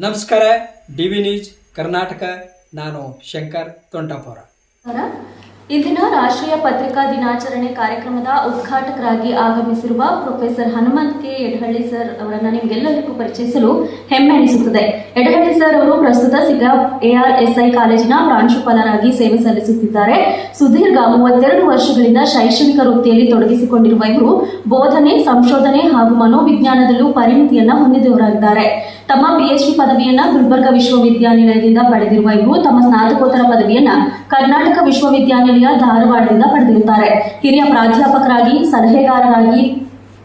ನಮಸ್ಕಾರ. DV news Karnataka. ನಾನು ಶಂಕರ್ ತೊಂಟಾಪುರ. ಇಂದಿನ ರಾಷ್ಟ್ರೀಯ ಪತ್ರಿಕಾ ದಿನಾಚರಣೆ ಕಾರ್ಯಕ್ರಮದ ಉದ್ಘಾಟಕರಾಗಿ ಆಗಮಿಸಿರುವ professor Hanumanth K Yadahalli sir ಅವರನ್ನು ನಿಮಗೆಲ್ಲರಿಗೂ ಪರಿಚಯಿಸಲು ಹೆಮ್ಮೆ ಎನಿಸುತ್ತದೆ. ಯಡಹಳ್ಳಿ ಸರ್ ಅವರು ಪ್ರಸ್ತುತ ಸಿಗಾಬ್ ARSI ಕಾಲೇಜಿನ ಪ್ರಾಂಶುಪಾಲರಾಗಿ ಸೇವೆ ಸಲ್ಲಿಸುತ್ತಿದ್ದಾರೆ. ಸುದೀರ್ಘ 32 ವರ್ಷಗಳಿಂದ ಶೈಕ್ಷಣಿಕ ವೃತ್ತಿಯಲ್ಲಿ ತೊಡಗಿಸಿಕೊಂಡಿರುವ ಇವರು ಬೋಧನೆ, ಸಂಶೋಧನೆ ಹಾಗೂ ಮನೋವಿಜ್ಞಾನದಲ್ಲೂ ಪರಿಣಿತಿಯನ್ನ ಹೊಂದಿದವರಾಗಿದ್ದಾರೆ. ತಮ್ಮ PhD ಪದವಿಯನ್ನ ಗುಲ್ಬರ್ಗ ವಿಶ್ವವಿದ್ಯಾನಿಲಯದಿಂದ ಪಡೆದಿರುವ ಇವರು ತಮ್ಮ ಸ್ನಾತಕೋತ್ತರ ಪದವಿಯನ್ನ ಕರ್ನಾಟಕ ವಿಶ್ವವಿದ್ಯಾನಿಲಯ ಧಾರವಾಡದಿಂದ ಪಡೆದಿರುತ್ತಾರೆ. ಹಿರಿಯ ಪ್ರಾಧ್ಯಾಪಕರಾಗಿ, ಸಲಹೆಗಾರರಾಗಿ,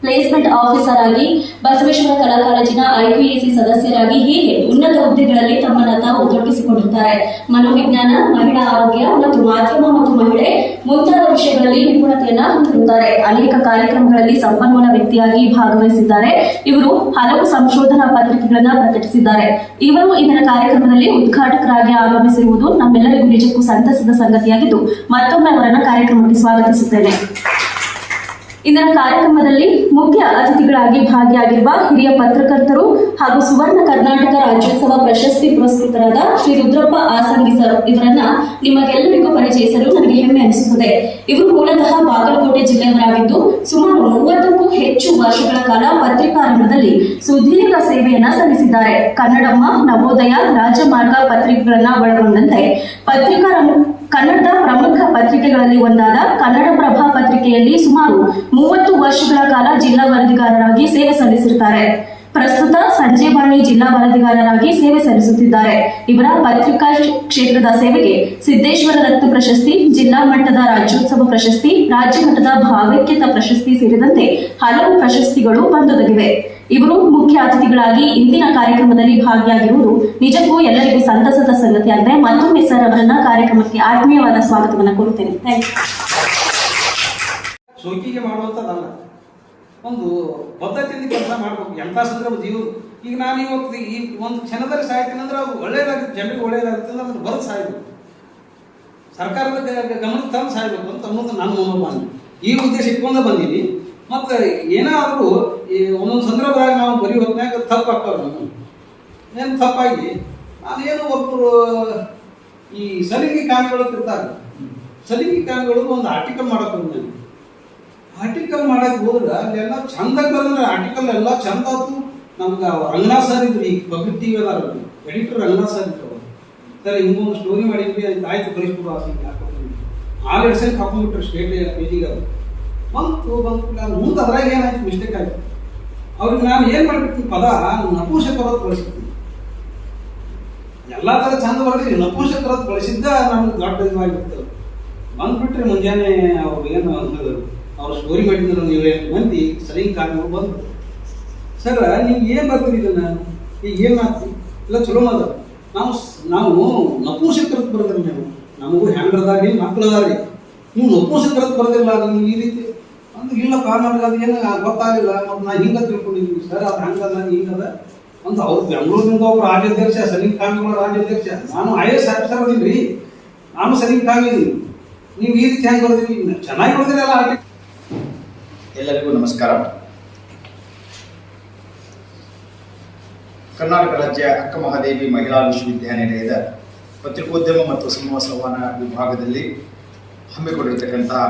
ಪ್ಲೇಸ್ಮೆಂಟ್ ಆಫೀಸರ್ ಆಗಿ, ಬಸವೇಶ್ವರ ಕಲಾ ಕಾಲೇಜಿನ IQAC ಸದಸ್ಯರಾಗಿ ಹೀಗೆ ಉನ್ನತ ಹುದ್ದೆಗಳಲ್ಲಿ ತಮ್ಮನ್ನು ತಾವು ತೊಡಗಿಸಿಕೊಂಡಿರುತ್ತಾರೆ. ಮನೋವಿಜ್ಞಾನ, ಮಹಿಳಾ ಆರೋಗ್ಯ ಮತ್ತು ಮಾಧ್ಯಮ ಮತ್ತು ಮಹಿಳೆ ಮುಂತಾದ ವಿಷಯಗಳಲ್ಲಿ ನಿಪುಣತೆಯನ್ನ ಹೊಂದಿರುತ್ತಾರೆ. ಅನೇಕ ಕಾರ್ಯಕ್ರಮಗಳಲ್ಲಿ ಸಂಪನ್ಮೂಲ ವ್ಯಕ್ತಿಯಾಗಿ ಭಾಗವಹಿಸಿದ್ದಾರೆ. ಇವರು ಹಲವು ಸಂಶೋಧನಾ ಪತ್ರಿಕೆಗಳನ್ನು ಪ್ರಕಟಿಸಿದ್ದಾರೆ. ಇವರು ಇಂದಿನ ಕಾರ್ಯಕ್ರಮದಲ್ಲಿ ಉದ್ಘಾಟಕರಾಗಿ ಆಗಮಿಸಿರುವುದು ನಮ್ಮೆಲ್ಲರಿಗೂ ನಿಜಕ್ಕೂ ಸಂತಸದ ಸಂಗತಿಯಾಗಿದ್ದು ಮತ್ತೊಮ್ಮೆ ಅವರನ್ನು ಕಾರ್ಯಕ್ರಮಕ್ಕೆ ಸ್ವಾಗತಿಸುತ್ತೇನೆ. ಇಂದಿನ ಕಾರ್ಯಕ್ರಮದಲ್ಲಿ ಮುಖ್ಯ ಅತಿಥಿಗಳಾಗಿ ಭಾಗಿಯಾಗಿರುವ ಹಿರಿಯ ಪತ್ರಕರ್ತರು ಹಾಗೂ ಸುವರ್ಣ ಕರ್ನಾಟಕ ರಾಜ್ಯೋತ್ಸವ ಪ್ರಶಸ್ತಿ ಪುರಸ್ಕೃತರಾದ ಶ್ರೀ ರುದ್ರಪ್ಪ ಆಸಂಗಿ ಸರ್ ಇವರನ್ನ ನಿಮಗೆಲ್ಲರಿಗೂ ಪರಿಚಯಿಸಲು ನನಗೆ ಹೆಮ್ಮೆ ಅನಿಸುತ್ತದೆ. ಇವರು ಮೂಲತಃ ಬಾಗಲಕೋಟೆ ಜಿಲ್ಲೆಯವರಾಗಿದ್ದು ಸುಮಾರು 30ಕ್ಕೂ ಹೆಚ್ಚು ವರ್ಷಗಳ ಕಾಲ ಪತ್ರಿಕಾ ರಂಗದಲ್ಲಿ ಸುದೀರ್ಘ ಸೇವೆಯನ್ನ ಸಲ್ಲಿಸಿದ್ದಾರೆ. ಕನ್ನಡಮ್ಮ, ನವೋದಯ, ರಾಜಮಾರ್ಗ ಪತ್ರಿಕೆಗಳನ್ನ ಒಳಗೊಂಡಂತೆ ಕನ್ನಡದ ಪ್ರಮುಖ ಪತ್ರಿಕೆಗಳಲ್ಲಿ ಒಂದಾದ ಕನ್ನಡಪ್ರಭ ಪತ್ರಿಕೆಯಲ್ಲಿ ಸುಮಾರು 30 ವರ್ಷಗಳ ಕಾಲ ಜಿಲ್ಲಾ ವರದಿಗಾರರಾಗಿ ಸೇವೆ ಸಲ್ಲಿಸಿರುತ್ತಾರೆ. ಪ್ರಸ್ತುತ ಸಂಜೆವಾಣಿ ಜಿಲ್ಲಾ ವರದಿಗಾರರಾಗಿ ಸೇವೆ ಸಲ್ಲಿಸುತ್ತಿದ್ದಾರೆ. ಇವರ ಪತ್ರಿಕಾ ಕ್ಷೇತ್ರದ ಸೇವೆಗೆ ಸಿದ್ದೇಶ್ವರ ರತ್ನ ಪ್ರಶಸ್ತಿ, ಜಿಲ್ಲಾ ಮಟ್ಟದ ರಾಜ್ಯೋತ್ಸವ ಪ್ರಶಸ್ತಿ, ರಾಜ್ಯ ಮಟ್ಟದ ಭಾವೈಕ್ಯತಾ ಪ್ರಶಸ್ತಿ ಸೇರಿದಂತೆ ಹಲವು ಪ್ರಶಸ್ತಿಗಳು ಬಂದೊದಗಿವೆ. ಇವರು ಮುಖ್ಯ ಅತಿಥಿಗಳಾಗಿ ಇಂದಿನ ಕಾರ್ಯಕ್ರಮದಲ್ಲಿ ಭಾಗಿಯಾಗಿರುವುದು ನಿಜಕ್ಕೂ ಎಲ್ಲರಿಗೂ ಸಂತಸದ ಸಂಗತಿಯಾಗಿದೆ. ಮತ್ತೊಮ್ಮೆ ಸರ್ ಅವರನ್ನ ಕಾರ್ಯಕ್ರಮಕ್ಕೆ ಆತ್ಮೀಯವಾದ ಸ್ವಾಗತವನ್ನು ಕೋರುತ್ತೇನೆ. Thank you. ಶೋಕಿಗೆ ಮಾಡುವಂಥದ್ದಲ್ಲ, ಒಂದು ಪದ್ಧತಿಯಿಂದ ಕೆಲಸ ಮಾಡಬೇಕು. ಎಂಥ ಸಂದರ್ಭ ಜೀವ ಈಗ ನಾನು ಇವತ್ತು ಈ ಒಂದು ಕ್ಷಣದಲ್ಲಿ ಸಾಯ್ತೀನಿ ಅಂದ್ರೆ ಅದು ಒಳ್ಳೇದಾಗುತ್ತೆ, ಜನರಿಗೆ ಒಳ್ಳೇದಾಗುತ್ತೆ ಅಂದ್ರೆ ಅದನ್ನು ಬರೆದು ಸಾಯ್ಬೇಕು, ಸರ್ಕಾರದ ಗಮನಕ್ಕೆ ತಂದು ಸಾಯ್ಬೇಕು ಅಂತ ಅನ್ನೋದು ನನ್ನ ಮನೋಭಾವನೆ. ಈ ಉದ್ದೇಶ ಇಟ್ಕೊಂಡ ಬಂದೀನಿ. ಮತ್ತು ಏನಾದರೂ ಈ ಒಂದೊಂದು ಸಂದರ್ಭದಾಗ ನಾವು ಬರೀ ಹೊತ್ತಿನಾಗ ತಪ್ಪಾಗ್ತವೆ. ಏನು ತಪ್ಪಾಗಿ ನಾನೇನು ಒಬ್ಬರು ಈ ಸಲಿಂಗಿ ಕಾಮಿಗಳು ಇರ್ತಾರೆ, ಸಲಿಂಗಿ ಕಾಮಿಗಳು ಒಂದು ಆರ್ಟಿಕಲ್ ಮಾಡಕ್ಕೆ ಹೋಗಿ ನಾನು ಆರ್ಟಿಕಲ್ ಮಾಡಕ್ಕೆ ಹೋದ್ರೆ ಅಲ್ಲೆಲ್ಲ ಚಂದ ಬರೋದ್ರೆ ಆರ್ಟಿಕಲ್ ಎಲ್ಲ ಚಂದ ಆಯ್ತು. ನಮ್ಗೆ ರಂಗನಾಥ್ ಸರ್ ಇದ್ರಿ, ಈಗ ಪಬ್ಲಿಕ್ TV ಅದಾರ ಎಡಿಟರ್ ರಂಗನಾಥ್ ಸರ್ ಇದ್ರು. ಸರ್ ಹಿಂಗೊಂದು ಸ್ಟೋರಿ ಮಾಡಿದ್ವಿ, ಆಯ್ತು ಕಳಿಸ್ಬಿಡು ಆಸೆಗೆ ಹಾಕೋತೀನಿ 6 ಎಡ್ಸಲ್ಲಿ ಹಾಕೊಂಡ್ಬಿಟ್ರೆ ಸ್ಟೇಟ್ ಪೇಜಿಗೆ ಅದು ಬಂತು ಮುಂದೆ ಅದ್ರಾಗ ಏನಾಯ್ತು ಮಿಸ್ಟೇಕ್ ಆಯ್ತು. ಅವ್ರಿಗೆ ನಾನು ಏನು ಮಾಡ್ಬಿಡ್ತೀನಿ, ಪದ ನಪುಂಸಕರದ್ದು ಬಳಸಿರ್ತೀನಿ. ಎಲ್ಲ ಥರ ಚಂದ ಬರ್ತೀವಿ, ನಪುಂಸಕರದ್ದು ಬಳಸಿದ್ದ ನಮ್ಗೆ ದೊಡ್ಡ ಇದಾಗಿರ್ತದೆ. ಬಂದ್ಬಿಟ್ರೆ ಮುಂಜಾನೆ ಅವ್ರು ಏನು ಅವ್ರು ಸ್ಟೋರಿ ಮಾಡಿದ್ರು 7 ಮಂದಿ ಸಲಿಂಗ್ ಕಾಮಿಗಳು ಬಂದರು. ಸರ್ ನೀವು ಏನು ಬರ್ತೀರಿ ಇದನ್ನು, ಈಗ ಏನು ಮಾಡ್ತೀವಿ ಇಲ್ಲ ಚಲೋ ಮಾದ ನಾವು ನಪುಂಸಕರದ್ದು ಬರ್ತೀರಿ, ನಮಗೂ ಹೆಂಡ್ರದಾರಿ ಮಕ್ಕಳದಾರಿ, ನೀವು ನಪುಂಸಕರದ್ದು ಬರ್ದಿಲ್ಲ ನೀವು ಈ ರೀತಿ ಅಂದ್ರೆ ಇಲ್ಲಪ್ಪ ನನಗೆ ಅದು ಏನು ಗೊತ್ತಾಗಲಿಲ್ಲ, ಮತ್ತು ನಾನು ಹಿಂಗೆ ತಿಳ್ಕೊಂಡಿದ್ದೀನಿ ಸರ್, ಅದು ಹಂಗದ ಹಿಂಗದ ಅಂತ. ಅವ್ರು ಬೆಂಗಳೂರಿನಿಂದ ಒಬ್ಬರು ರಾಜ್ಯಾಧ್ಯಕ್ಷ, ಸಲೀಂ ಕಾಮಿಗಳ ರಾಜ್ಯಾಧ್ಯಕ್ಷ, ನಾನು IAS ಆಫೀಸರ್ ಅದೀನಿ ರೀ, ನಾನು ಸಲೀಂ ಕಾಮಿ ಇದೀನಿ, ನೀವು ಈ ರೀತಿ ಹೆಂಗೆ ಬರ್ತೀವಿ, ಚೆನ್ನಾಗಿ ಬರ್ದಿರಲ್ಲ ಆರ್ಟಿಕಲ್. ಎಲ್ಲರಿಗೂ ನಮಸ್ಕಾರ. ಕರ್ನಾಟಕ ರಾಜ್ಯ ಅಕ್ಕ ಮಹಾದೇವಿ ಮಹಿಳಾ ವಿಶ್ವವಿದ್ಯಾನಿಲಯದ ಪತ್ರಿಕೋದ್ಯಮ ಮತ್ತು ಸಮೂಹ ಸಂವಹನ ವಿಭಾಗದಲ್ಲಿ ಹಮ್ಮಿಕೊಂಡಿರತಕ್ಕಂತಹ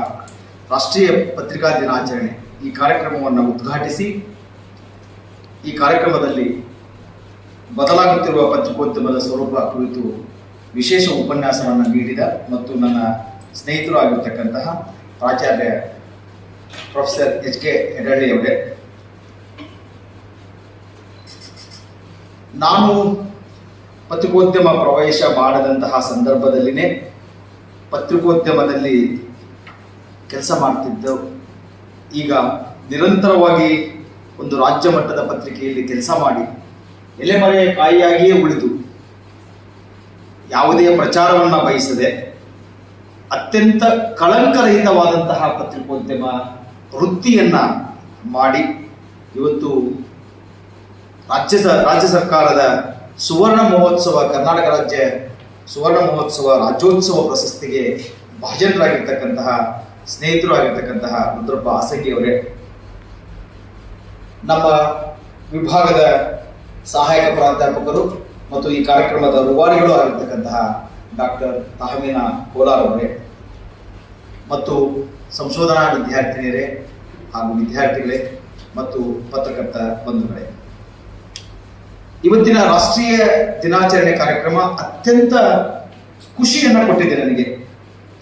ರಾಷ್ಟ್ರೀಯ ಪತ್ರಿಕಾ ದಿನಾಚರಣೆ ಈ ಕಾರ್ಯಕ್ರಮವನ್ನು ಉದ್ಘಾಟಿಸಿ, ಈ ಕಾರ್ಯಕ್ರಮದಲ್ಲಿ ಬದಲಾಗುತ್ತಿರುವ ಪತ್ರಿಕೋದ್ಯಮದ ಸ್ವರೂಪ ಕುರಿತು ವಿಶೇಷ ಉಪನ್ಯಾಸವನ್ನು ನೀಡಿದ ಮತ್ತು ನನ್ನ ಸ್ನೇಹಿತರು ಆಗಿರ್ತಕ್ಕಂತಹ ಪ್ರಾಚಾರ್ಯ ಪ್ರೊಫೆಸರ್ HK ಯಡಹಳ್ಳಿ ಅವರೇ, ನಾನು ಪತ್ರಿಕೋದ್ಯಮ ಪ್ರವೇಶ ಮಾಡದಂತಹ ಸಂದರ್ಭದಲ್ಲಿನೇ ಪತ್ರಿಕೋದ್ಯಮದಲ್ಲಿ ಕೆಲಸ ಮಾಡ್ತಿದ್ದು, ಈಗ ನಿರಂತರವಾಗಿ ಒಂದು ರಾಜ್ಯ ಮಟ್ಟದ ಪತ್ರಿಕೆಯಲ್ಲಿ ಕೆಲಸ ಮಾಡಿ ಎಲೆಮರೆಯ ಕಾಯಿಯಾಗಿಯೇ ಉಳಿದು ಯಾವುದೇ ಪ್ರಚಾರವನ್ನು ಬಯಸದೆ ಅತ್ಯಂತ ಕಳಂಕರಹಿತವಾದಂತಹ ಪತ್ರಿಕೋದ್ಯಮ ವೃತ್ತಿಯನ್ನು ಮಾಡಿ ಇವತ್ತು ರಾಜ್ಯ ಸರ್ಕಾರದ ಸುವರ್ಣ ಮಹೋತ್ಸವ, ಕರ್ನಾಟಕ ರಾಜ್ಯ ಸುವರ್ಣ ಮಹೋತ್ಸವ ರಾಜ್ಯೋತ್ಸವ ಪ್ರಶಸ್ತಿಗೆ ಭಾಜನರಾಗಿರ್ತಕ್ಕಂತಹ ಸ್ನೇಹಿತರು ಆಗಿರ್ತಕ್ಕಂತಹ ರುದ್ರಪ್ಪ ಆಸಂಗಿ ಅವರೇ, ನಮ್ಮ ವಿಭಾಗದ ಸಹಾಯಕ ಪ್ರಾಧ್ಯಾಪಕರು ಮತ್ತು ಈ ಕಾರ್ಯಕ್ರಮದ ರೂವಾರಿಗಳು ಆಗಿರ್ತಕ್ಕಂತಹ ಡಾಕ್ಟರ್ ತಹಮೀನಾ ಕೋಲಾರ್ ಅವರೇ ಮತ್ತು ಸಂಶೋಧನಾ ವಿದ್ಯಾರ್ಥಿನಿಯರೇ ಹಾಗೂ ವಿದ್ಯಾರ್ಥಿಗಳೇ ಮತ್ತು ಪತ್ರಕರ್ತ ಬಂಧುಗಳೇ, ಇವತ್ತಿನ ರಾಷ್ಟ್ರೀಯ ದಿನಾಚರಣೆ ಕಾರ್ಯಕ್ರಮ ಅತ್ಯಂತ ಖುಷಿಯನ್ನು ಕೊಟ್ಟಿದೆ ನನಗೆ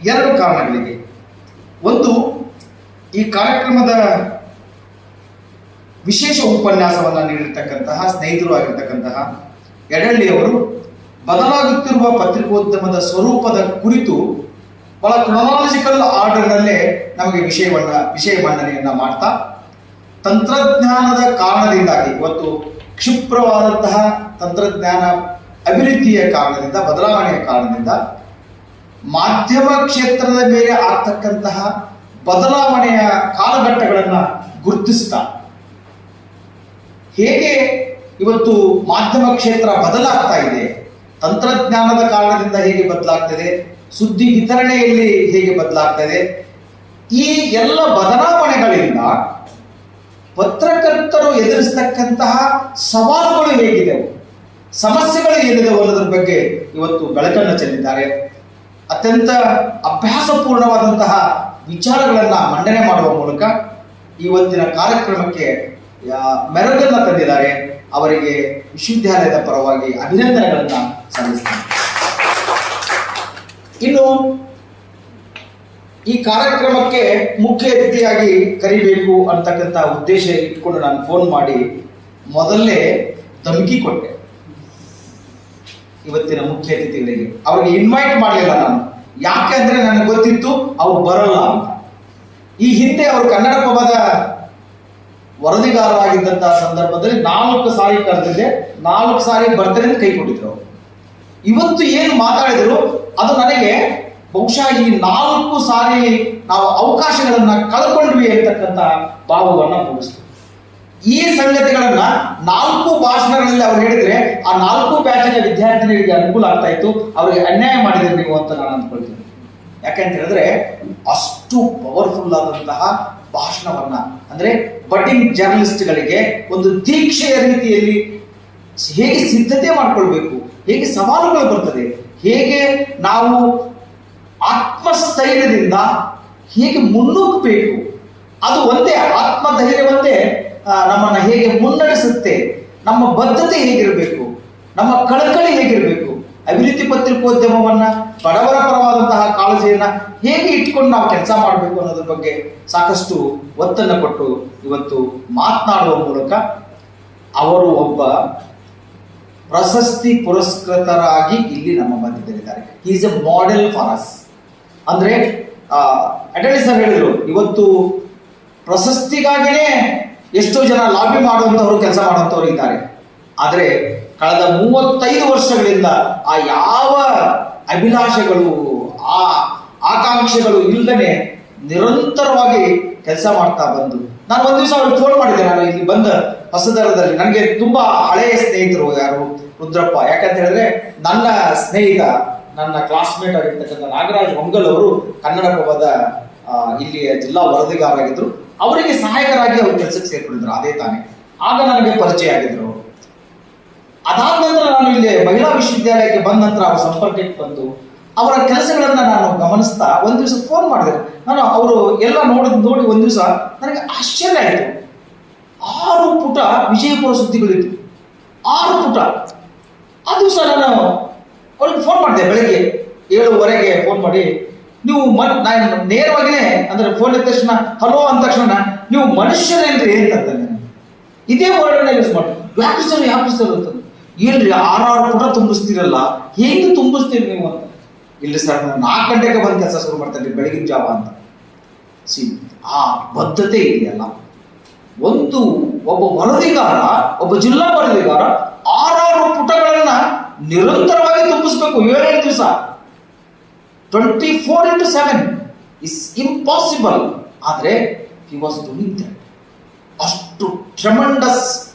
2 ಕಾರಣಗಳಿಗೆ. ಒಂದು, ಈ ಕಾರ್ಯಕ್ರಮದ ವಿಶೇಷ ಉಪನ್ಯಾಸವನ್ನು ನೀಡಿರ್ತಕ್ಕಂತಹ ಸ್ನೇಹಿತರು ಆಗಿರ್ತಕ್ಕಂತಹ ಯಡಹಳ್ಳಿ ಅವರು ಬದಲಾಗುತ್ತಿರುವ ಪತ್ರಿಕೋದ್ಯಮದ ಸ್ವರೂಪದ ಕುರಿತು ಬಹಳ ಕ್ರೊನಾಲಜಿಕಲ್ ಆರ್ಡರ್ನಲ್ಲೇ ನಮಗೆ ವಿಷಯ ಮಂಡನೆಯನ್ನ ಮಾಡ್ತಾ, ತಂತ್ರಜ್ಞಾನದ ಕಾರಣದಿಂದಾಗಿ ಇವತ್ತು ಕ್ಷಿಪ್ರವಾದಂತಹ ತಂತ್ರಜ್ಞಾನ ಅಭಿವೃದ್ಧಿಯ ಕಾರಣದಿಂದ, ಬದಲಾವಣೆಯ ಕಾರಣದಿಂದ ಮಾಧ್ಯಮ ಕ್ಷೇತ್ರದ ಮೇಲೆ ಆಗ್ತಕ್ಕಂತಹ ಬದಲಾವಣೆಯ ಕಾಲಘಟ್ಟಗಳನ್ನು ಗುರುತಿಸ್ತಾ, ಹೇಗೆ ಇವತ್ತು ಮಾಧ್ಯಮ ಕ್ಷೇತ್ರ ಬದಲಾಗ್ತಾ ಇದೆ, ತಂತ್ರಜ್ಞಾನದ ಕಾರಣದಿಂದ ಹೇಗೆ ಬದಲಾಗ್ತದೆ, ಸುದ್ದಿ ವಿತರಣೆಯಲ್ಲಿ ಹೇಗೆ ಬದಲಾಗ್ತದೆ, ಈ ಎಲ್ಲ ಬದಲಾವಣೆಗಳಿಂದ ಪತ್ರಕರ್ತರು ಎದುರಿಸತಕ್ಕಂತಹ ಸವಾಲುಗಳು ಹೇಗಿದೆ, ಸಮಸ್ಯೆಗಳು ಏನಿದೆ ಅನ್ನೋದ್ರ ಬಗ್ಗೆ ಇವತ್ತು ಬೆಳಕನ್ನು ಚೆಲ್ಲಿದ್ದಾರೆ. ಅತ್ಯಂತ ಅಭ್ಯಾಸಪೂರ್ಣವಾದಂತಹ ವಿಚಾರಗಳನ್ನು ಮಂಡನೆ ಮಾಡುವ ಮೂಲಕ ಇವತ್ತಿನ ಕಾರ್ಯಕ್ರಮಕ್ಕೆ ಮೆರುಗನ್ನು ತಂದಿದ್ದಾರೆ. ಅವರಿಗೆ ವಿಶ್ವವಿದ್ಯಾಲಯದ ಪರವಾಗಿ ಅಭಿನಂದನೆಗಳನ್ನು ಸಲ್ಲಿಸ್ತಾರೆ. ಇನ್ನು ಈ ಕಾರ್ಯಕ್ರಮಕ್ಕೆ ಮುಖ್ಯ ಅತಿಥಿಯಾಗಿ ಕರಿಬೇಕು ಅಂತಕ್ಕಂಥ ಉದ್ದೇಶ ಇಟ್ಕೊಂಡು ನಾನು ಫೋನ್ ಮಾಡಿ ಮೊದಲೇ ಧಮಕಿ ಕೊಟ್ಟೆ ಇವತ್ತಿನ ಮುಖ್ಯ ಅತಿಥಿಗಳಿಗೆ. ಅವ್ರಿಗೆ ಇನ್ವೈಟ್ ಮಾಡಲಿಲ್ಲ ನಾನು, ಯಾಕೆ ಅಂದ್ರೆ ನನಗೆ ಗೊತ್ತಿತ್ತು ಅವ್ರು ಬರಲ್ಲ ಅಂತ. ಈ ಹಿಂದೆ ಅವರು ಕನ್ನಡ ಪ್ರಭದ ವರದಿಗಾರರಾಗಿದ್ದಂತಹ ಸಂದರ್ಭದಲ್ಲಿ 4 ಸಾರಿ ಕರೆದಿದ್ದೆ, 4 ಸಾರಿ ಬರ್ತಾರೆ ಅಂತ ಕೈ ಕೊಟ್ಟಿದ್ರು ಅವರು. ಇವತ್ತು ಏನು ಮಾತಾಡಿದ್ರು ಅದು ನನಗೆ ಬಹುಶಃ ಈ 4 ಸಾರಿ ನಾವು ಅವಕಾಶಗಳನ್ನ ಕಳ್ಕೊಂಡ್ವಿ ಅಂತಕ್ಕಂಥ ಭಾವವನ್ನ ಮೂಡಿಸ್ತು. ಈ ಸಂಗತಿಗಳನ್ನ 4 ಭಾಷಣಗಳಲ್ಲಿ ಅವ್ರು ಹೇಳಿದ್ರೆ ಆ 4 ಬ್ಯಾಚಿನ ವಿದ್ಯಾರ್ಥಿನಿಗಳಿಗೆ ಅನುಕೂಲ ಆಗ್ತಾ ಇತ್ತು. ಅವರಿಗೆ ಅನ್ಯಾಯ ಮಾಡಿದ್ರೆ ನೀವು ಅಂತ ನಾನು ಅಂದ್ಕೊಳ್ತೀನಿ. ಯಾಕಂತ ಹೇಳಿದ್ರೆ ಅಷ್ಟು ಪವರ್ಫುಲ್ ಆದಂತಹ ಭಾಷಣವನ್ನ, ಅಂದ್ರೆ ಬಡ್ಡಿಂಗ್ ಜರ್ನಲಿಸ್ಟ್ಗಳಿಗೆ ಒಂದು ದೀಕ್ಷೆಯ ರೀತಿಯಲ್ಲಿ ಹೇಗೆ ಸಿದ್ಧತೆ ಮಾಡ್ಕೊಳ್ಬೇಕು, ಹೇಗೆ ಸವಾಲುಗಳು ಬರ್ತದೆ, ಹೇಗೆ ನಾವು ಆತ್ಮಸ್ಥೈರ್ಯದಿಂದ ಹೇಗೆ ಮುನ್ನುಗ್ಗಬೇಕು, ಅದು ಒಂದೇ ಆತ್ಮಧೈರ್ಯ ಒಂದೇ ನಮ್ಮನ್ನ ಹೇಗೆ ಮುನ್ನಡೆಸುತ್ತೆ, ನಮ್ಮ ಬದ್ಧತೆ ಹೇಗಿರಬೇಕು, ನಮ್ಮ ಕಳಕಳಿ ಹೇಗಿರಬೇಕು, ಅಭಿವೃದ್ಧಿ ಪತ್ರಿಕೋದ್ಯಮವನ್ನ ಬಡವರ ಪರವಾದಂತಹ ಕಾಳಜಿಯನ್ನ ಹೇಗೆ ಇಟ್ಕೊಂಡು ನಾವು ಕೆಲಸ ಮಾಡಬೇಕು ಅನ್ನೋದ್ರ ಬಗ್ಗೆ ಸಾಕಷ್ಟು ಒತ್ತನ್ನು ಕೊಟ್ಟು ಇವತ್ತು ಮಾತನಾಡುವ ಮೂಲಕ ಅವರು ಒಬ್ಬ ಪ್ರಶಸ್ತಿ ಪುರಸ್ಕೃತರಾಗಿ ಇಲ್ಲಿ ನಮ್ಮ ಮಧ್ಯದಲ್ಲಿದ್ದಾರೆ. Is a model for us. ಅಂದ್ರೆ ಅಟರ್ನಿ ಸರ್ ಹೇಳಿದ್ರು, ಇವತ್ತು ಪ್ರಶಸ್ತಿಗಾಗಿನೇ ಎಷ್ಟೋ ಜನ ಲಾಬಿ ಮಾಡುವಂತವರು, ಕೆಲಸ ಮಾಡುವಂತವರು ಇದ್ದಾರೆ. ಆದರೆ ಕಳೆದ 35 ವರ್ಷಗಳಿಂದ ಆ ಯಾವ ಅಭಿಲಾಷೆಗಳು, ಆ ಆಕಾಂಕ್ಷೆಗಳು ಇಲ್ಲದೆ ನಿರಂತರವಾಗಿ ಕೆಲಸ ಮಾಡ್ತಾ ಬಂದು, ನಾನು ಒಂದು ದಿವಸ ಅವ್ರಿಗೆ ಫೋನ್ ಮಾಡಿದ್ದೆ. ನಾನು ಇಲ್ಲಿ ಬಂದ ಹೊಸದರದಲ್ಲಿ ನನಗೆ ತುಂಬಾ ಹಳೆಯ ಸ್ನೇಹಿತರು, ಯಾರು ರುದ್ರಪ್ಪ, ಯಾಕಂತ ಹೇಳಿದ್ರೆ ನನ್ನ ಸ್ನೇಹಿತ, ನನ್ನ ಕ್ಲಾಸ್ಮೇಟ್ ಆಗಿರ್ತಕ್ಕಂಥ ನಾಗರಾಜ್ ಹೊಂಗಲ್ ಅವರು ಕನ್ನಡ ಪ್ರಭದ ಇಲ್ಲಿಯ ಜಿಲ್ಲಾ ವರದಿಗಾರರಾಗಿದ್ರು. ಅವರಿಗೆ ಸಹಾಯಕರಾಗಿ ಅವ್ರ ಕೆಲಸಕ್ಕೆ ಸೇರ್ಕೊಂಡಿದ್ರು, ಅದೇ ತಾನೇ. ಆಗ ನನಗೆ ಪರಿಚಯ ಆಗಿದ್ರು. ಅದಾದ ನಂತರ ನಾನು ಇಲ್ಲಿ ಮಹಿಳಾ ವಿಶ್ವವಿದ್ಯಾಲಯಕ್ಕೆ ಬಂದ ನಂತರ ಅವರ ಸಂಪರ್ಕಕ್ಕೆ ಬಂದು ಅವರ ಕೆಲಸಗಳನ್ನ ನಾನು ಗಮನಿಸ್ತಾ ಒಂದು ದಿವಸ ಫೋನ್ ಮಾಡಿದೆ. ನಾನು ಅವರು ಎಲ್ಲ ನೋಡಿ ಒಂದು ದಿವಸ ನನಗೆ ಆಶ್ಚರ್ಯ ಆಯಿತು. 6 ಪುಟ ವಿಜಯಪುರ ಸುದ್ದಿಗಳಿತ್ತು, 6 ಪುಟ. ಆ ದಿವಸ ನಾನು ಅವ್ರಿಗೆ ಫೋನ್ ಮಾಡಿದೆ, ಬೆಳಗ್ಗೆ 7:15ಗೆ ಫೋನ್ ಮಾಡಿ, ನೀವು ನಾನು ನೇರವಾಗಿನೇ ಅಂದ್ರೆ ಫೋನ್ ಎದ್ದ ತಕ್ಷಣ ಹಲೋ ಅಂದ ತಕ್ಷಣ ನೀವು ಮನುಷ್ಯರೇನ್ರಿ ಅಂತಂತಾನೆ. ಇದೇ ವರ್ಡನ್ನ ಯೂಸ್ ಮಾಡಿ, ಯಾಕೆ ಸರ್ ಅಂತ. ಏನ್ರಿ 6 ಪುಟ ತುಂಬಿಸ್ತೀರಲ್ಲ, ಹೇಗೆ ತುಂಬಿಸ್ತೀರಿ ನೀವು ಅಂತ. ಇಲ್ಲ ಸರ್, ನಾನು 4 ಗಂಟೆಗೆ ಬಂದು ಕೆಲಸ ಶುರು ಮಾಡ್ತೇನೆ ಬೆಳಗಿನ ಜಾವ ಅಂತ. ಆ ಬದ್ಧತೆ ಇದೆಯಲ್ಲ, ಒಬ್ಬ ವರದಿಗಾರ, ಒಬ್ಬ ಜಿಲ್ಲಾ ವರದಿಗಾರ 6 ಪುಟಗಳನ್ನ ನಿರಂತರವಾಗಿ ತುಂಬಿಸ್ಬೇಕು 7 ದಿವಸ, 24/7 ಇಸ್ ಇಂಪಾಸಿಬಲ್. ಆದ್ರೆ ಹಿ ವಾಸ್ ಡೂಯಿಂಗ್ ದಟ್. ಅಷ್ಟು ಟ್ರೆಮೆಂಡಸ್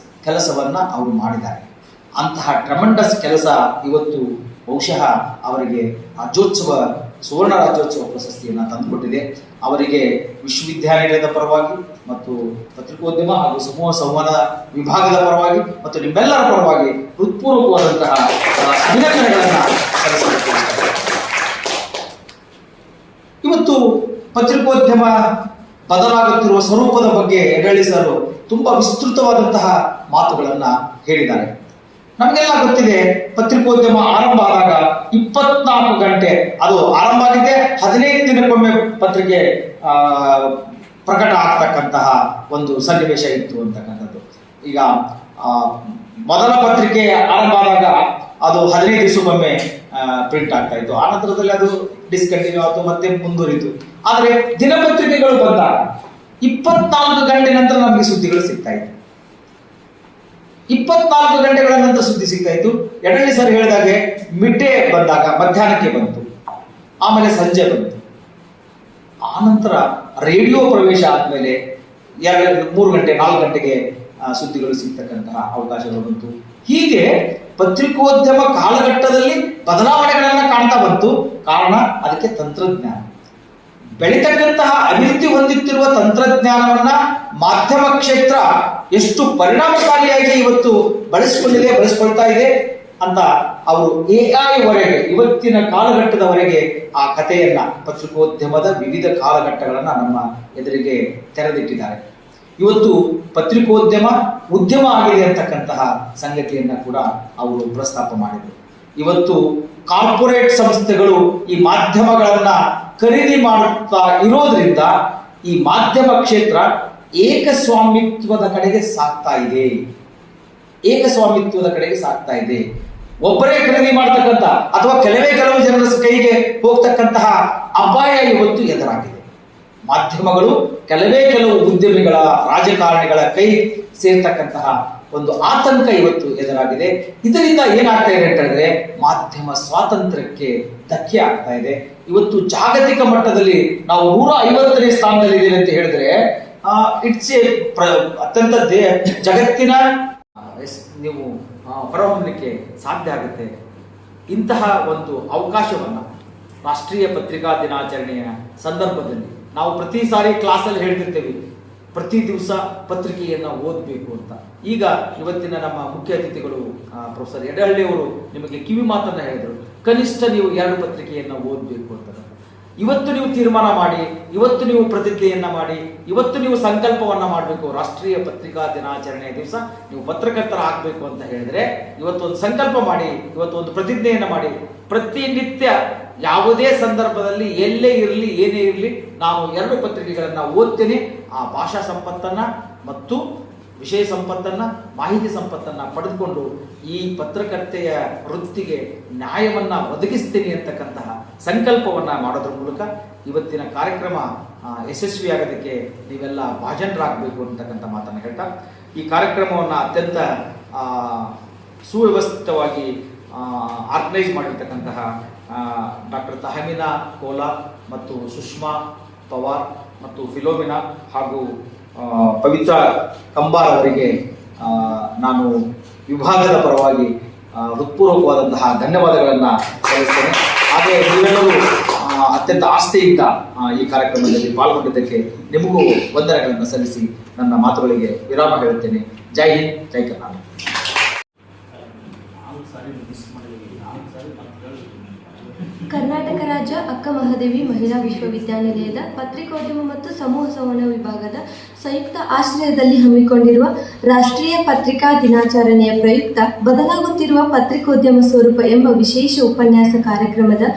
ಕೆಲಸವನ್ನ ಅವರು ಮಾಡಿದ್ದಾರೆ. ಅಂತಹ ಟ್ರೆಮೆಂಡಸ್ ಕೆಲಸ ಇವತ್ತು ಬಹುಶಃ ಅವರಿಗೆ ರಾಜ್ಯೋತ್ಸವ, ಸುವರ್ಣ ರಾಜ್ಯೋತ್ಸವ ಪ್ರಶಸ್ತಿಯನ್ನು ತಂದುಕೊಟ್ಟಿದೆ. ಅವರಿಗೆ ವಿಶ್ವವಿದ್ಯಾನಿಲಯದ ಪರವಾಗಿ ಮತ್ತು ಪತ್ರಿಕೋದ್ಯಮ ಹಾಗೂ ಸಮೂಹ ಸಂವಹನ ವಿಭಾಗದ ಪರವಾಗಿ ಮತ್ತು ನಿಮ್ಮೆಲ್ಲರ ಪರವಾಗಿ ಹೃತ್ಪೂರ್ವಕವಾದಂತಹ ಅಭಿನಂದನೆಗಳನ್ನು ಸಲ್ಲಿಸಲಿಕ್ಕೆ ಇಷ್ಟಪಡ್ತೀನಿ. ಇವತ್ತು ಪತ್ರಿಕೋದ್ಯಮ ಬದಲಾಗುತ್ತಿರುವ ಸ್ವರೂಪದ ಬಗ್ಗೆ ಎಡಹಳ್ಳಿ ಸರ್ ತುಂಬಾ ವಿಸ್ತೃತವಾದಂತಹ ಮಾತುಗಳನ್ನ ಹೇಳಿದ್ದಾರೆ. ನಮಗೆಲ್ಲ ಗೊತ್ತಿದೆ, ಪತ್ರಿಕೋದ್ಯಮ ಆರಂಭ ಆದಾಗ 24 ಗಂಟೆ, ಅದು ಆರಂಭ ಆಗಿದ್ದೆ 15 ದಿನಕ್ಕೊಮ್ಮೆ ಪತ್ರಿಕೆ ಪ್ರಕಟ ಆಗ್ತಕ್ಕಂತಹ ಒಂದು ಸನ್ನಿವೇಶ ಇತ್ತು ಅಂತಕ್ಕಂಥದ್ದು. ಈಗ ಮೊದಲ ಪತ್ರಿಕೆ ಆರಂಭ ಆದಾಗ ಅದು 15 ದಿವಸಕ್ಕೊಮ್ಮೆ ಪ್ರಿಂಟ್ ಆಗ್ತಾ ಇತ್ತು. ಆ ನಂತರದಲ್ಲಿ ಅದು ಡಿಸ್ಕಂಟಿನ್ಯೂ ಆಯಿತು, ಮತ್ತೆ ಮುಂದುವರಿತು. ಆದರೆ ದಿನಪತ್ರಿಕೆಗಳು ಬಂದಾಗ 24 ಗಂಟೆ ನಂತರ ನಮಗೆ ಸುದ್ದಿಗಳು ಸಿಗ್ತಾ ಇತ್ತು. 24 ಗಂಟೆಗಳ ನಂತರ ಸುದ್ದಿ ಸಿಗ್ತಾ ಇತ್ತು. ಎಡಹಳ್ಳಿ ಸರ್ ಹೇಳಿದಾಗೆ ಮಿಡ್ ಡೇ ಬಂದಾಗ ಮಧ್ಯಾಹ್ನಕ್ಕೆ ಬಂತು, ಆಮೇಲೆ ಸಂಜೆ ಬಂತು. ಆ ನಂತರ ರೇಡಿಯೋ ಪ್ರವೇಶ ಆದ್ಮೇಲೆ 3 ಗಂಟೆ 4 ಗಂಟೆಗೆ ಸುದ್ದಿಗಳು ಸಿಗ್ತಕ್ಕಂತಹ ಅವಕಾಶಗಳು ಬಂತು. ಹೀಗೆ ಪತ್ರಿಕೋದ್ಯಮ ಕಾಲಘಟ್ಟದಲ್ಲಿ ಬದಲಾವಣೆಗಳನ್ನ ಕಾಣ್ತಾ ಬಂತು. ಕಾರಣ ಅದಕ್ಕೆ ತಂತ್ರಜ್ಞಾನ. ಬೆಳೀತಕ್ಕಂತಹ ಅಭಿವೃದ್ಧಿ ಹೊಂದುತ್ತಿರುವ ತಂತ್ರಜ್ಞಾನವನ್ನ ಮಾಧ್ಯಮ ಕ್ಷೇತ್ರ ಎಷ್ಟು ಪರಿಣಾಮಕಾರಿಯಾಗಿ ಇವತ್ತು ಬಳಸಿಕೊಳ್ತಾ ಇದೆ ಅಂತ ಅವರು AI ವರೆಗೆ, ಇವತ್ತಿನ ಕಾಲಘಟ್ಟದವರೆಗೆ ಆ ಕಥೆಯನ್ನ, ಪತ್ರಿಕೋದ್ಯಮದ ವಿವಿಧ ಕಾಲಘಟ್ಟಗಳನ್ನ ನಮ್ಮ ಎದುರಿಗೆ ತೆರೆದಿಟ್ಟಿದ್ದಾರೆ. ಇವತ್ತು ಪತ್ರಿಕೋದ್ಯಮ ಉದ್ಯಮ ಆಗಿದೆ ಅಂತಕ್ಕಂತಹ ಸಂಗತಿಯನ್ನ ಕೂಡ ಅವರು ಪ್ರಸ್ತಾಪ ಮಾಡಿದರು. ಇವತ್ತು ಕಾರ್ಪೊರೇಟ್ ಸಂಸ್ಥೆಗಳು ಈ ಮಾಧ್ಯಮಗಳನ್ನ ಖರೀದಿ ಮಾಡುತ್ತಾ ಇರೋದ್ರಿಂದ ಈ ಮಾಧ್ಯಮ ಕ್ಷೇತ್ರ ಏಕಸ್ವಾಮಿತ್ವದ ಕಡೆಗೆ ಸಾಗ್ತಾ ಇದೆ. ಒಬ್ಬರೇ ಖರೀದಿ ಮಾಡ್ತಕ್ಕಂಥ ಅಥವಾ ಕೆಲವು ಜನರ ಕೈಗೆ ಹೋಗ್ತಕ್ಕಂತಹ ಅಪಾಯ ಇವತ್ತು ಎದುರಾಗಿದೆ. ಮಾಧ್ಯಮಗಳು ಕೆಲವು ಉದ್ಯಮಿಗಳ, ರಾಜಕಾರಣಿಗಳ ಕೈ ಸೇರ್ತಕ್ಕಂತಹ ಒಂದು ಆತಂಕ ಇವತ್ತು ಎದುರಾಗಿದೆ. ಇದರಿಂದ ಏನಾಗ್ತಾ ಇದೆ ಅಂತ ಹೇಳಿದ್ರೆ ಮಾಧ್ಯಮ ಸ್ವಾತಂತ್ರ್ಯಕ್ಕೆ ಧಕ್ಕೆ ಆಗ್ತಾ ಇದೆ. ಇವತ್ತು ಜಾಗತಿಕ ಮಟ್ಟದಲ್ಲಿ ನಾವು 150ನೇ ಸ್ಥಾನದಲ್ಲಿದ್ದೇವೆ ಅಂತ ಹೇಳಿದ್ರೆ ಇಟ್ಸ್ ಅತ್ಯಂತ ಜಗತ್ತಿನ ನೀವು ಹೊರಹೊಮ್ಮಲಿಕ್ಕೆ ಸಾಧ್ಯ ಆಗುತ್ತೆ. ಇಂತಹ ಒಂದು ಅವಕಾಶವನ್ನ ರಾಷ್ಟ್ರೀಯ ಪತ್ರಿಕಾ ದಿನಾಚರಣೆಯ ಸಂದರ್ಭದಲ್ಲಿ ನಾವು ಪ್ರತಿ ಸಾರಿ ಕ್ಲಾಸಲ್ಲಿ ಹೇಳ್ತಿರ್ತೇವೆ, ಪ್ರತಿ ದಿವಸ ಪತ್ರಿಕೆಯನ್ನ ಓದಬೇಕು ಅಂತ. ಈಗ ಇವತ್ತಿನ ನಮ್ಮ ಮುಖ್ಯ ಅತಿಥಿಗಳು ಪ್ರೊಫೆಸರ್ ಎಡಹಳ್ಳಿ ಅವರು ನಿಮಗೆ ಕಿವಿ ಮಾತನ್ನ ಹೇಳಿದರು, ಕನಿಷ್ಠ ನೀವು 2 ಪತ್ರಿಕೆಯನ್ನ ಓದಬೇಕು ಅಂತ. ಇವತ್ತು ನೀವು ತೀರ್ಮಾನ ಮಾಡಿ, ಇವತ್ತು ನೀವು ಪ್ರತಿಜ್ಞೆಯನ್ನ ಮಾಡಿ, ಇವತ್ತು ನೀವು ಸಂಕಲ್ಪವನ್ನ ಮಾಡಬೇಕು. ರಾಷ್ಟ್ರೀಯ ಪತ್ರಿಕಾ ದಿನಾಚರಣೆಯ ದಿವಸ ನೀವು ಪತ್ರಕರ್ತರ ಆಗ್ಬೇಕು ಅಂತ ಹೇಳಿದ್ರೆ ಇವತ್ತು ಒಂದು ಸಂಕಲ್ಪ ಮಾಡಿ, ಇವತ್ತು ಒಂದು ಪ್ರತಿಜ್ಞೆಯನ್ನ ಮಾಡಿ, ಪ್ರತಿನಿತ್ಯ ಯಾವುದೇ ಸಂದರ್ಭದಲ್ಲಿ ಎಲ್ಲೇ ಇರಲಿ ಏನೇ ಇರಲಿ ನಾನು 2 ಪತ್ರಿಕೆಗಳನ್ನ ಓದ್ತೇನೆ. ಆ ಭಾಷಾ ಸಂಪತ್ತನ್ನ ಮತ್ತು ವಿಷಯ ಸಂಪತ್ತನ್ನ, ಮಾಹಿತಿ ಸಂಪತ್ತನ್ನ ಪಡೆದುಕೊಂಡು ಈ ಪತ್ರಕರ್ತೆಯ ವೃತ್ತಿಗೆ ನ್ಯಾಯವನ್ನ ಒದಗಿಸ್ತೀನಿ ಅಂತಕ್ಕಂತಹ ಸಂಕಲ್ಪವನ್ನ ಮಾಡೋದ್ರ ಮೂಲಕ ಇವತ್ತಿನ ಕಾರ್ಯಕ್ರಮ ಯಶಸ್ವಿಯಾಗೋದಕ್ಕೆ ನೀವೆಲ್ಲ ಭಾಜನರಾಗಬೇಕು ಅಂತಕ್ಕಂಥ ಮಾತನ್ನು ಹೇಳ್ತಾ, ಈ ಕಾರ್ಯಕ್ರಮವನ್ನು ಅತ್ಯಂತ ಸುವ್ಯವಸ್ಥಿತವಾಗಿ ಆರ್ಗನೈಸ್ ಮಾಡಿರ್ತಕ್ಕಂತಹ ಡಾಕ್ಟರ್ ತಹಮಿನಾ ಕೋಲಾ ಮತ್ತು ಸುಷ್ಮಾ ಪವಾರ್ ಮತ್ತು ಫಿಲೋಮಿನಾ ಹಾಗೂ ಪವಿತ್ರ ಕಂಬಾರ್ ಅವರಿಗೆ ನಾನು ವಿಭಾಗದ ಪರವಾಗಿ ಹೃತ್ಪೂರ್ವಕವಾದಂತಹ ಧನ್ಯವಾದಗಳನ್ನು ಸಲ್ಲಿಸ್ತೇನೆ. ಹಾಗೆ ನೀವೆಲ್ಲರೂ ಅತ್ಯಂತ ಆಸ್ಥೆಯಿಂದ ಈ ಕಾರ್ಯಕ್ರಮದಲ್ಲಿ ಪಾಲ್ಗೊಂಡಿದ್ದಕ್ಕೆ ನಿಮಗೂ ವಂದನೆಗಳನ್ನು ಸಲ್ಲಿಸಿ ನನ್ನ ಮಾತುಗಳಿಗೆ ವಿರಾಮ ಹೇಳುತ್ತೇನೆ. ಜೈ ಹಿಂದ್, ಜೈ ಕರ್ನಾಟಕ. ಕರ್ನಾಟಕ ರಾಜ್ಯ ಅಕ್ಕ ಮಹಾದೇವಿ ಮಹಿಳಾ ವಿಶ್ವವಿದ್ಯಾನಿಲಯದ ಪತ್ರಿಕೋದ್ಯಮ ಮತ್ತು ಸಮೂಹ ಸಂವಹನ ವಿಭಾಗದ ಸಂಯುಕ್ತ ಆಶ್ರಯದಲ್ಲಿ ಹಮ್ಮಿಕೊಂಡಿರುವ ರಾಷ್ಟ್ರೀಯ ಪತ್ರಿಕಾ ದಿನಾಚರಣೆಯ ಪ್ರಯುಕ್ತ ಬದಲಾಗುತ್ತಿರುವ ಪತ್ರಿಕೋದ್ಯಮ ಸ್ವರೂಪ ಎಂಬ ವಿಶೇಷ ಉಪನ್ಯಾಸ ಕಾರ್ಯಕ್ರಮದ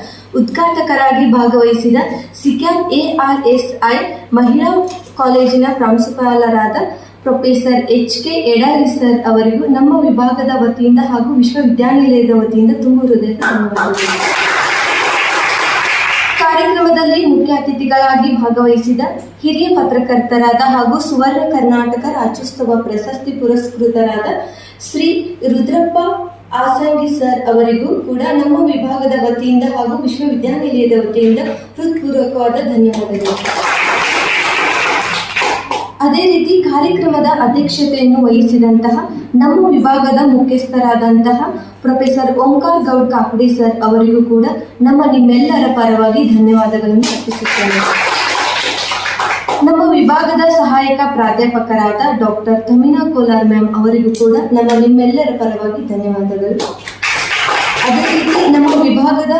ಉದ್ಘಾಟಕರಾಗಿ ಭಾಗವಹಿಸಿದ ಸಿಕ್ಯಾಮ್ ARSI ಮಹಿಳಾ ಕಾಲೇಜಿನ ಪ್ರಾಂಶುಪಾಲರಾದ ಪ್ರೊಫೆಸರ್ HK ಎಡಹಳ್ಳಿ ಸರ್ ಅವರಿಗೂ ನಮ್ಮ ವಿಭಾಗದ ವತಿಯಿಂದ ಹಾಗೂ ವಿಶ್ವವಿದ್ಯಾನಿಲಯದ ವತಿಯಿಂದ ತುಂಬ ಹೃದಯದ ಧನ್ಯವಾದಗಳು. ಕಾರ್ಯಕ್ರಮದಲ್ಲಿ ಮುಖ್ಯ ಅತಿಥಿಗಳಾಗಿ ಭಾಗವಹಿಸಿದ ಹಿರಿಯ ಪತ್ರಕರ್ತರಾದ ಹಾಗೂ ಸುವರ್ಣ ಕರ್ನಾಟಕ ರಾಜ್ಯೋತ್ಸವ ಪ್ರಶಸ್ತಿ ಪುರಸ್ಕೃತರಾದ ಶ್ರೀ ರುದ್ರಪ್ಪ ಆಸಂಗಿ ಸರ್ ಅವರಿಗೂ ಕೂಡ ನಮ್ಮ ವಿಭಾಗದ ವತಿಯಿಂದ ಹಾಗೂ ವಿಶ್ವವಿದ್ಯಾನಿಲಯದ ವತಿಯಿಂದ ಹೃತ್ಪೂರ್ವಕವಾದ ಧನ್ಯವಾದಗಳು. ಅದೇ ರೀತಿ ಕಾರ್ಯಕ್ರಮದ ಅಧ್ಯಕ್ಷತೆಯನ್ನು ವಹಿಸಿದಂತಹ ನಮ್ಮ ವಿಭಾಗದ ಮುಖ್ಯಸ್ಥರಾದಂತಹ ಪ್ರೊಫೆಸರ್ ಓಂಕಾರ್ ಗೌಡ್ ಕಾಕಡೆ ಸರ್ ಅವರಿಗೂ ಕೂಡ ನಿಮ್ಮೆಲ್ಲರ ಪರವಾಗಿ ಧನ್ಯವಾದಗಳನ್ನು ಅರ್ಪಿಸುತ್ತೇನೆ. ನಮ್ಮ ವಿಭಾಗದ ಸಹಾಯಕ ಪ್ರಾಧ್ಯಾಪಕರಾದ ಡಾಕ್ಟರ್ ತಮಿನಾ ಕೋಲಾರ್ ಮ್ಯಾಮ್ ಅವರಿಗೂ ಕೂಡ ನಿಮ್ಮೆಲ್ಲರ ಪರವಾಗಿ ಧನ್ಯವಾದಗಳು. ಅದೇ ರೀತಿ ನಮ್ಮ ವಿಭಾಗದ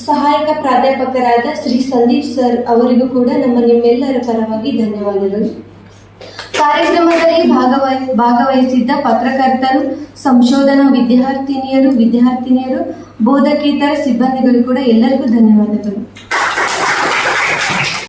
ಸಹಾಯಕ ಪ್ರಾಧ್ಯಾಪಕರಾದ ಶ್ರೀ ಸಂದೀಪ್ ಸರ್ ಅವರಿಗೂ ಕೂಡ ನಿಮ್ಮೆಲ್ಲರ ಪರವಾಗಿ ಧನ್ಯವಾದಗಳು. ಕಾರ್ಯಕ್ರಮದಲ್ಲಿ ಭಾಗವಹಿಸಿದ್ದ ಪತ್ರಕರ್ತರು, ಸಂಶೋಧನಾ ವಿದ್ಯಾರ್ಥಿನಿಯರು, ಬೋಧಕೇತರ ಸಿಬ್ಬಂದಿಗಳು ಕೂಡ ಎಲ್ಲರಿಗೂ ಧನ್ಯವಾದಗಳು.